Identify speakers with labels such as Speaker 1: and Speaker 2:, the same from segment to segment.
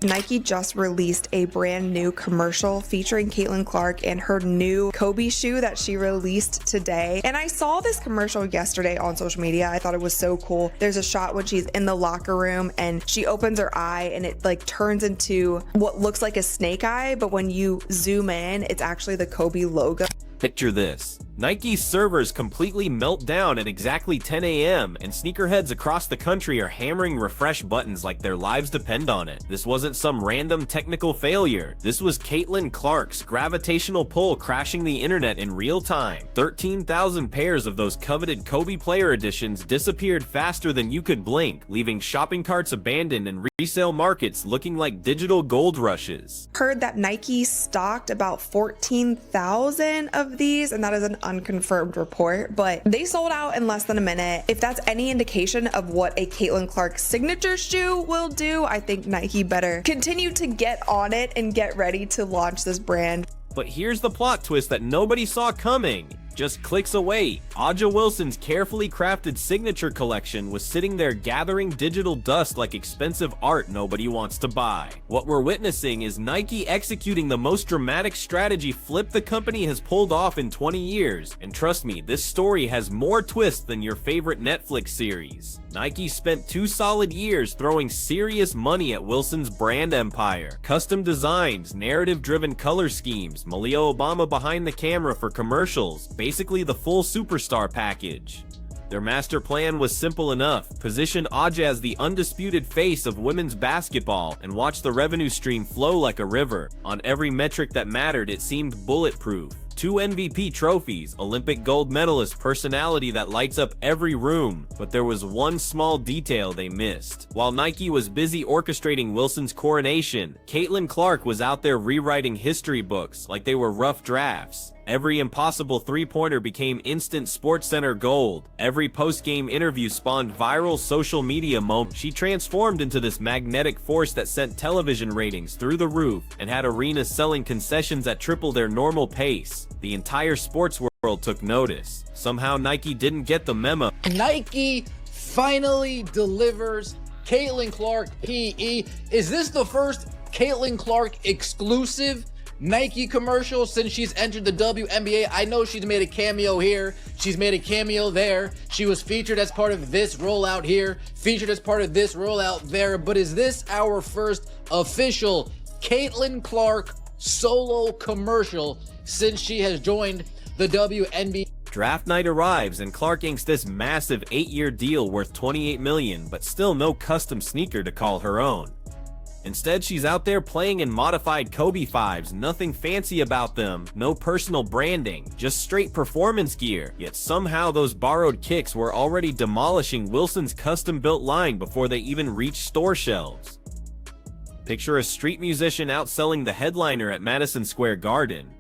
Speaker 1: Nike just released a brand new commercial featuring Caitlin Clark and her new Kobe shoe that she released today. And I saw this commercial yesterday on social media. I thought it was so cool. There's a shot when she's in the locker room and she opens her eye and it like turns into what looks like a snake eye, but when you zoom in, it's actually the Kobe logo.
Speaker 2: Picture this. Nike's servers completely melt down at exactly 10 a.m. and sneakerheads across the country are hammering refresh buttons like their lives depend on it. This wasn't some random technical failure. This was Caitlin Clark's gravitational pull crashing the internet in real time. 13,000 pairs of those coveted Kobe player editions disappeared faster than you could blink, leaving shopping carts abandoned and resale markets looking like digital gold rushes.
Speaker 1: Heard that Nike stocked about 14,000 of these, and that is an unconfirmed report, but they sold out in less than a minute. If that's any indication of what a Caitlin Clark signature shoe will do, I think Nike better continue to get on it and get ready to launch this brand.
Speaker 2: But here's the plot twist that nobody saw coming. Just clicks away, Aja Wilson's carefully crafted signature collection was sitting there gathering digital dust like expensive art nobody wants to buy. What we're witnessing is Nike executing the most dramatic strategy flip the company has pulled off in 20 years. And trust me, this story has more twists than your favorite Netflix series. Nike spent 2 solid years throwing serious money at Wilson's brand empire. Custom designs, narrative-driven color schemes, Malia Obama behind the camera for commercials, basically the full superstar package. Their master plan was simple enough: position Aja as the undisputed face of women's basketball and watch the revenue stream flow like a river. On every metric that mattered, it seemed bulletproof. 2 MVP trophies, Olympic gold medalist, personality that lights up every room. But there was one small detail they missed. While Nike was busy orchestrating Wilson's coronation, Caitlin Clark was out there rewriting history books like they were rough drafts. Every impossible three-pointer became instant SportsCenter gold. Every post-game interview spawned viral social media moments. She transformed into this magnetic force that sent television ratings through the roof and had arenas selling concessions at triple their normal pace. The entire sports world took notice. Somehow Nike didn't get the memo.
Speaker 3: Nike finally delivers Caitlin Clark PE. Is this the first Caitlin Clark exclusive Nike commercial since she's entered the WNBA? I know she's made a cameo here, she's made a cameo there, she was featured as part of this rollout here, featured as part of this rollout there, but is this our first official Caitlin Clark solo commercial since she has joined the WNBA?
Speaker 2: Draft night arrives and Clark inks this massive 8-year deal worth $28 million, but still no custom sneaker to call her own. Instead, she's out there playing in modified Kobe 5s, nothing fancy about them, no personal branding, just straight performance gear. Yet somehow those borrowed kicks were already demolishing Wilson's custom-built line before they even reached store shelves. Picture a street musician outselling the headliner at Madison Square Garden.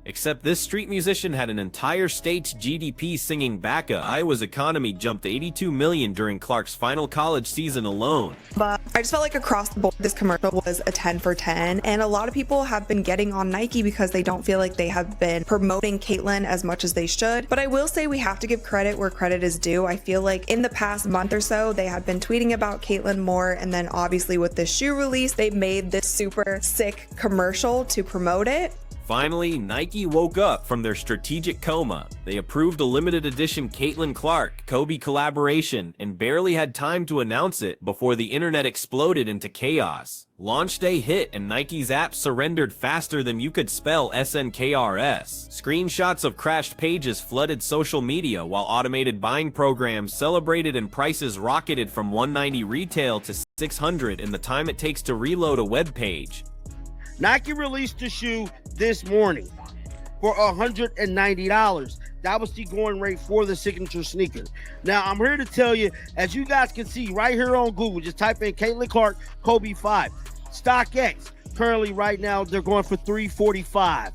Speaker 2: Except this street musician had an entire state's GDP singing backup. Iowa's economy jumped 82 million during Clark's final college season alone.
Speaker 1: But I just felt like across the board, this commercial was a 10 for 10. And a lot of people have been getting on Nike because they don't feel like they have been promoting Caitlin as much as they should. But I will say we have to give credit where credit is due. I feel like in the past month or so, they have been tweeting about Caitlin more. And then obviously with this shoe release, they made this super sick commercial to promote it.
Speaker 2: Finally, Nike woke up from their strategic coma. They approved a limited edition Caitlin Clark Kobe collaboration and barely had time to announce it before the internet exploded into chaos. Launch day hit and Nike's app surrendered faster than you could spell SNKRS. Screenshots of crashed pages flooded social media while automated buying programs celebrated and prices rocketed from $190 retail to $600 in the time it takes to reload a web page.
Speaker 4: Nike released the shoe this morning for $190. That was the going rate for the signature sneaker. Now, I'm here to tell you, as you guys can see right here on Google, just type in Caitlin Clark Kobe 5. StockX, currently right now, they're going for $345.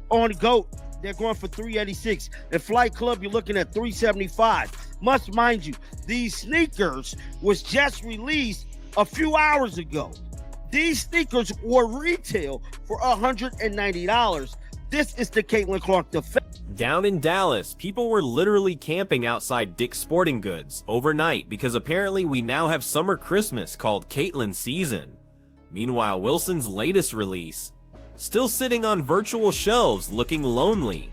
Speaker 4: On GOAT, they're going for $386. At Flight Club, you're looking at $375. Must mind you, these sneakers was just released a few hours ago. These sneakers were retail for $190. This is the Caitlin Clark defense.
Speaker 2: Down in Dallas, people were literally camping outside Dick's Sporting Goods overnight because apparently we now have summer Christmas called Caitlin season. Meanwhile, Wilson's latest release, still sitting on virtual shelves looking lonely.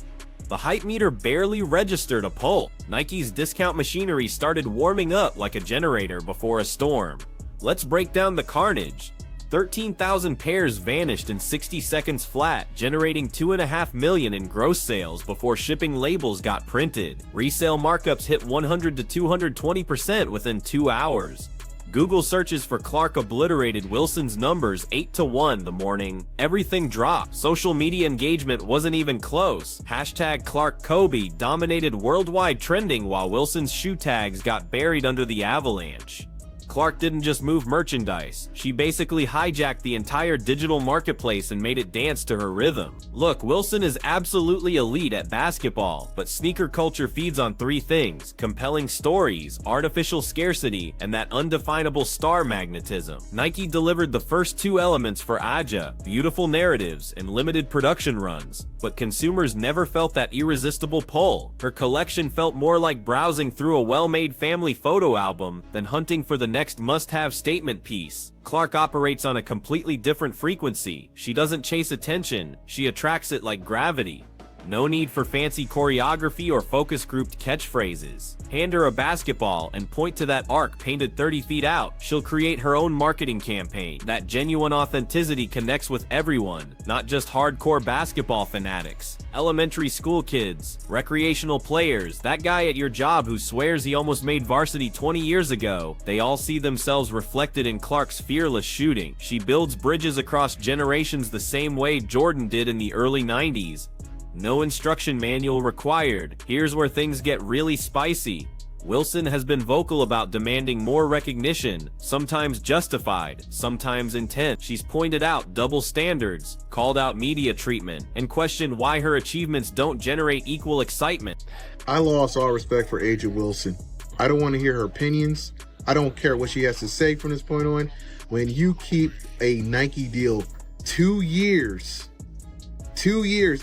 Speaker 2: The hype meter barely registered a pull. Nike's discount machinery started warming up like a generator before a storm. Let's break down the carnage. 13,000 pairs vanished in 60 seconds flat, generating $2.5 million in gross sales before shipping labels got printed. Resale markups hit 100 to 220% within 2 hours. Google searches for Clark obliterated Wilson's numbers 8 to 1 the morning everything dropped. Social media engagement wasn't even close. Hashtag Clark Kobe dominated worldwide trending while Wilson's shoe tags got buried under the avalanche. Clark didn't just move merchandise, she basically hijacked the entire digital marketplace and made it dance to her rhythm. Look, Wilson is absolutely elite at basketball, but sneaker culture feeds on 3 things: compelling stories, artificial scarcity, and that undefinable star magnetism. Nike delivered the first 2 elements for ADIDAS, beautiful narratives and limited production runs, but consumers never felt that irresistible pull. Her collection felt more like browsing through a well-made family photo album than hunting for the next must-have statement piece. Clark operates on a completely different frequency. She doesn't chase attention, she attracts it like gravity. No need for fancy choreography or focus-grouped catchphrases. Hand her a basketball and point to that arc painted 30 feet out. She'll create her own marketing campaign. That genuine authenticity connects with everyone, not just hardcore basketball fanatics. Elementary school kids, recreational players, that guy at your job who swears he almost made varsity 20 years ago. They all see themselves reflected in Clark's fearless shooting. She builds bridges across generations the same way Jordan did in the early 90s. No instruction manual required. Here's where things get really spicy. Wilson has been vocal about demanding more recognition, sometimes justified, sometimes intent. She's pointed out double standards, called out media treatment, and questioned why her achievements don't generate equal excitement.
Speaker 5: I lost all respect for Agent Wilson. I don't want to hear her opinions. I don't care what she has to say from this point on. When you keep a Nike deal 2 years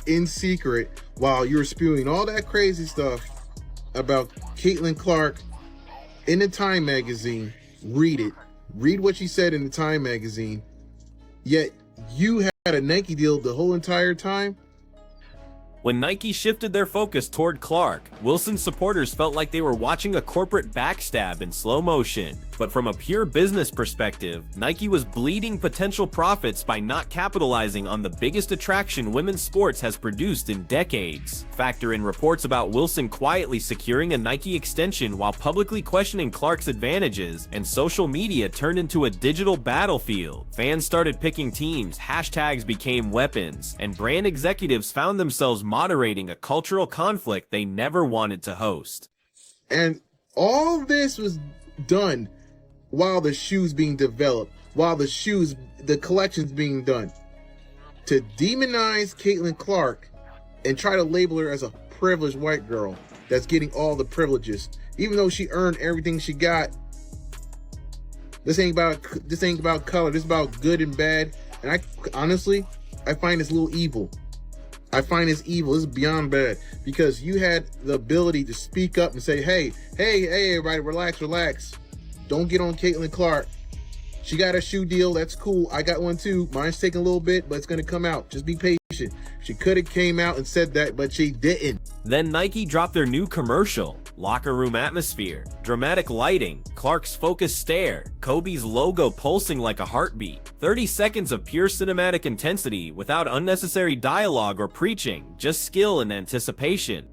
Speaker 5: in secret while you're spewing all that crazy stuff about Caitlin Clark in the Time magazine, read what she said in the Time magazine, yet you had a Nike deal the whole entire time.
Speaker 2: When Nike shifted their focus toward Clark, Wilson's supporters felt like they were watching a corporate backstab in slow motion. But from a pure business perspective, Nike was bleeding potential profits by not capitalizing on the biggest attraction women's sports has produced in decades. Factor in reports about Wilson quietly securing a Nike extension while publicly questioning Clark's advantages, and social media turned into a digital battlefield. Fans started picking teams, hashtags became weapons, and brand executives found themselves moderating a cultural conflict they never wanted to host.
Speaker 5: And all this was done while the shoes being developed, while the collections being done. To demonize Caitlin Clark and try to label her as a privileged white girl that's getting all the privileges, even though she earned everything she got. This ain't about color. This is about good and bad. And I honestly find this a little evil. I find this evil. This is beyond bad, because you had the ability to speak up and say, hey, everybody, relax. Don't get on Caitlin Clark. She got a shoe deal. That's cool. I got one too. Mine's taking a little bit, but it's going to come out. Just be patient. She could have came out and said that, but she didn't.
Speaker 2: Then Nike dropped their new commercial. Locker room atmosphere, dramatic lighting, Clark's focused stare, Kobe's logo pulsing like a heartbeat. 30 seconds of pure cinematic intensity without unnecessary dialogue or preaching, just skill and anticipation.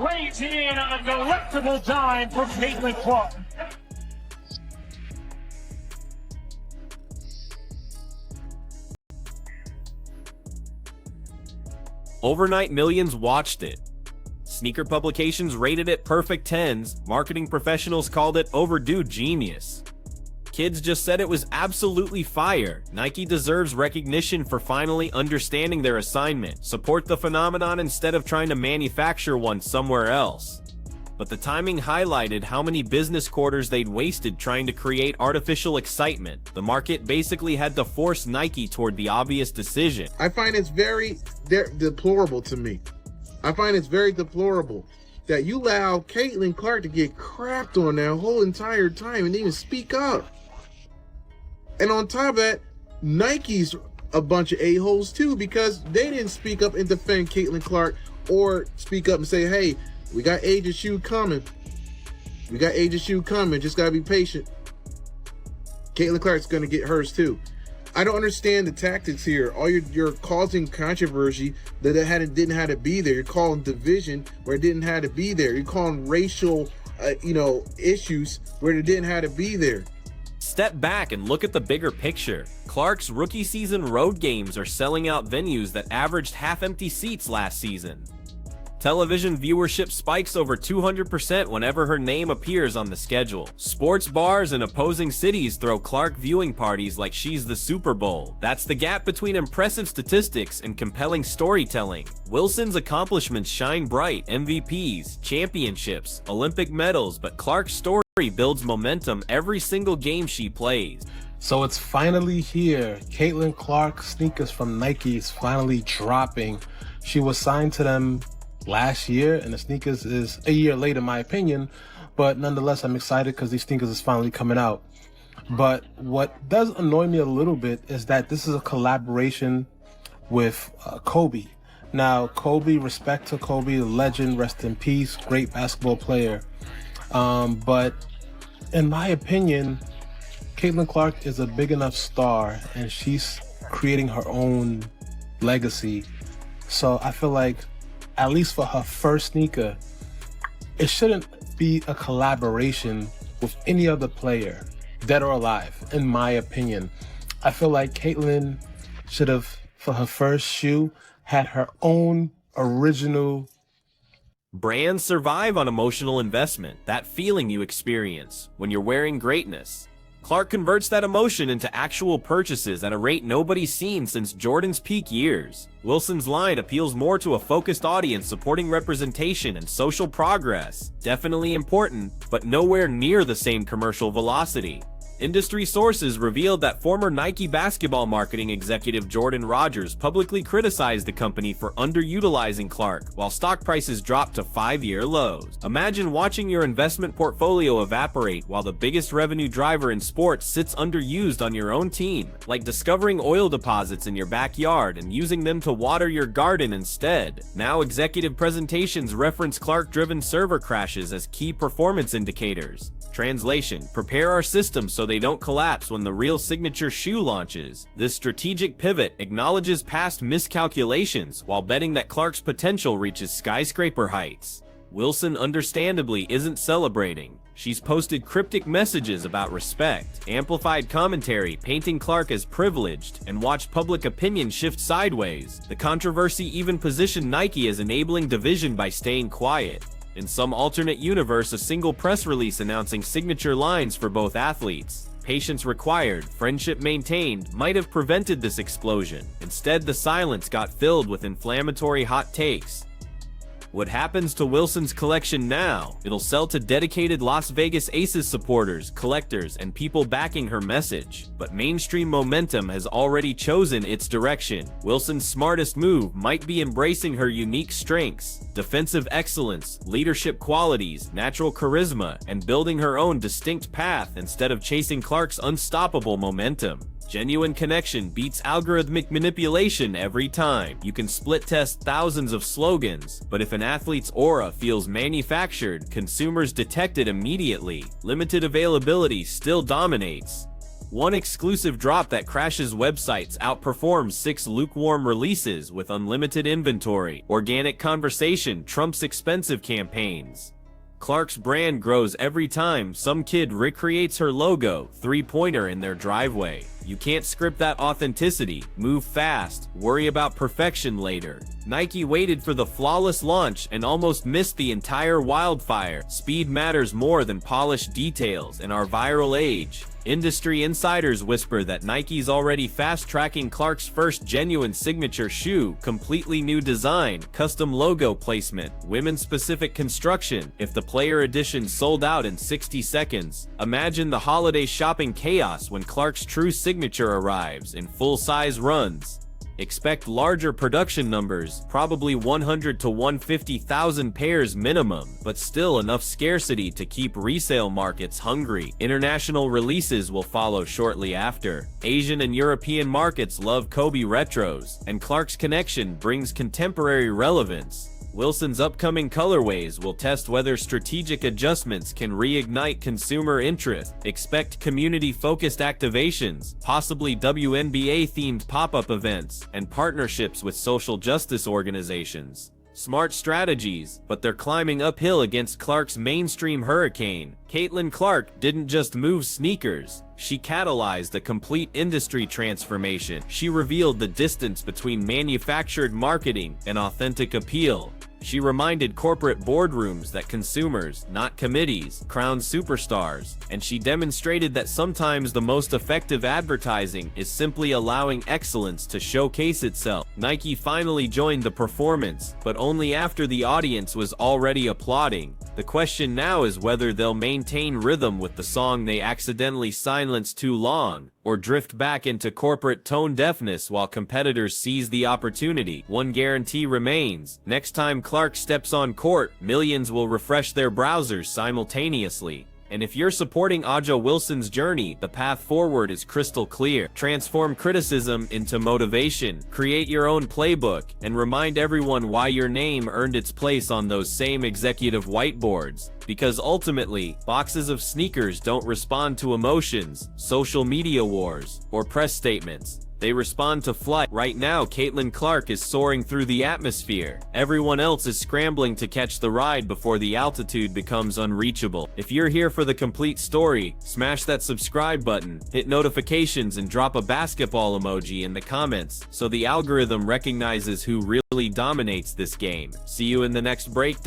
Speaker 6: Lays in a delectable dime from Caitlin Clark.
Speaker 2: Overnight millions watched it. Sneaker publications rated it perfect 10s, marketing professionals called it overdue genius. Kids just said it was absolutely fire. Nike deserves recognition for finally understanding their assignment. Support the phenomenon instead of trying to manufacture one somewhere else. But the timing highlighted how many business quarters they'd wasted trying to create artificial excitement. The market basically had to force Nike toward the obvious decision.
Speaker 5: I find it's very deplorable to me. I find it's very deplorable that you allow Caitlin Clark to get crapped on that whole entire time and didn't even speak up. And on top of that, Nike's a bunch of a-holes too, because they didn't speak up and defend Caitlin Clark or speak up and say, hey, we got A'ja's shoe coming. We got A'ja's shoe coming. Just gotta be patient. Caitlin Clark's gonna get hers too. I don't understand the tactics here. All you're causing controversy that didn't have to be there. You're calling division where it didn't have to be there. You're calling racial, issues where it didn't have to be there.
Speaker 2: Step back and look at the bigger picture. Clark's rookie season road games are selling out venues that averaged half-empty seats last season. Television viewership spikes over 200% whenever her name appears on the schedule. Sports bars in opposing cities throw Clark viewing parties like she's the Super Bowl. That's the gap between impressive statistics and compelling storytelling. Wilson's accomplishments shine bright: MVPs, championships, Olympic medals, but Clark's story builds momentum every single game she plays.
Speaker 7: So it's finally here. Caitlin Clark sneakers from Nike is finally dropping. She was signed to them last year, and the sneakers is a year late in my opinion, but nonetheless I'm excited because these sneakers is finally coming out. But what does annoy me a little bit is that this is a collaboration with Kobe. Now Kobe, respect to Kobe, the legend, rest in peace, great basketball player, but in my opinion Caitlin Clark is a big enough star and she's creating her own legacy. So I feel like, at least for her first sneaker, it shouldn't be a collaboration with any other player, dead or alive, in my opinion. I feel like Caitlin should have, for her first shoe, had her own original.
Speaker 2: Brands survive on emotional investment, that feeling you experience when you're wearing greatness. Clark converts that emotion into actual purchases at a rate nobody's seen since Jordan's peak years. Wilson's line appeals more to a focused audience supporting representation and social progress. Definitely important, but nowhere near the same commercial velocity. Industry sources revealed that former Nike basketball marketing executive Jordan Rodgers publicly criticized the company for underutilizing Clark, while stock prices dropped to 5-year lows. Imagine watching your investment portfolio evaporate while the biggest revenue driver in sports sits underused on your own team, like discovering oil deposits in your backyard and using them to water your garden instead. Now executive presentations reference Clark-driven server crashes as key performance indicators. Translation: prepare our systems so they don't collapse when the real signature shoe launches. This strategic pivot acknowledges past miscalculations while betting that Clark's potential reaches skyscraper heights. Wilson understandably isn't celebrating. She's posted cryptic messages about respect, amplified commentary painting Clark as privileged, and watched public opinion shift sideways. The controversy even positioned Nike as enabling division by staying quiet. In some alternate universe, a single press release announcing signature lines for both athletes, patience required, friendship maintained, might have prevented this explosion. Instead, the silence got filled with inflammatory hot takes. What happens to Wilson's collection now? It'll sell to dedicated Las Vegas Aces supporters, collectors, and people backing her message. But mainstream momentum has already chosen its direction. Wilson's smartest move might be embracing her unique strengths: defensive excellence, leadership qualities, natural charisma, and building her own distinct path instead of chasing Clark's unstoppable momentum. Genuine connection beats algorithmic manipulation every time. You can split test thousands of slogans, but if an athlete's aura feels manufactured, consumers detect it immediately. Limited availability still dominates. One exclusive drop that crashes websites outperforms 6 lukewarm releases with unlimited inventory. Organic conversation trumps expensive campaigns. Clark's brand grows every time some kid recreates her logo three-pointer in their driveway. You can't script that authenticity, move fast, worry about perfection later. Nike waited for the flawless launch and almost missed the entire wildfire. Speed matters more than polished details in our viral age. Industry insiders whisper that Nike's already fast-tracking Clark's first genuine signature shoe, completely new design, custom logo placement, women-specific construction. If the player edition sold out in 60 seconds, imagine the holiday shopping chaos when Clark's true signature arrives in full-size runs. Expect larger production numbers, probably 100 to 150,000 pairs minimum, but still enough scarcity to keep resale markets hungry. International releases will follow shortly after. Asian and European markets love Kobe retros, and Clark's connection brings contemporary relevance. Wilson's upcoming colorways will test whether strategic adjustments can reignite consumer interest. Expect community-focused activations, possibly WNBA-themed pop-up events, and partnerships with social justice organizations. Smart strategies, but they're climbing uphill against Clark's mainstream hurricane. Caitlin Clark didn't just move sneakers, she catalyzed a complete industry transformation. She revealed the distance between manufactured marketing and authentic appeal. She reminded corporate boardrooms that consumers, not committees, crown superstars, and she demonstrated that sometimes the most effective advertising is simply allowing excellence to showcase itself. Nike finally joined the performance, but only after the audience was already applauding. The question now is whether they'll maintain rhythm with the song they accidentally silenced too long, or drift back into corporate tone deafness while competitors seize the opportunity. One guarantee remains: next time Clark steps on court, millions will refresh their browsers simultaneously. And if you're supporting Aja Wilson's journey, the path forward is crystal clear. Transform criticism into motivation, create your own playbook, and remind everyone why your name earned its place on those same executive whiteboards. Because ultimately, boxes of sneakers don't respond to emotions, social media wars, or press statements. They respond to flight. Right now, Caitlin Clark is soaring through the atmosphere. Everyone else is scrambling to catch the ride before the altitude becomes unreachable. If you're here for the complete story, smash that subscribe button, hit notifications, and drop a basketball emoji in the comments so the algorithm recognizes who really dominates this game. See you in the next breakdown.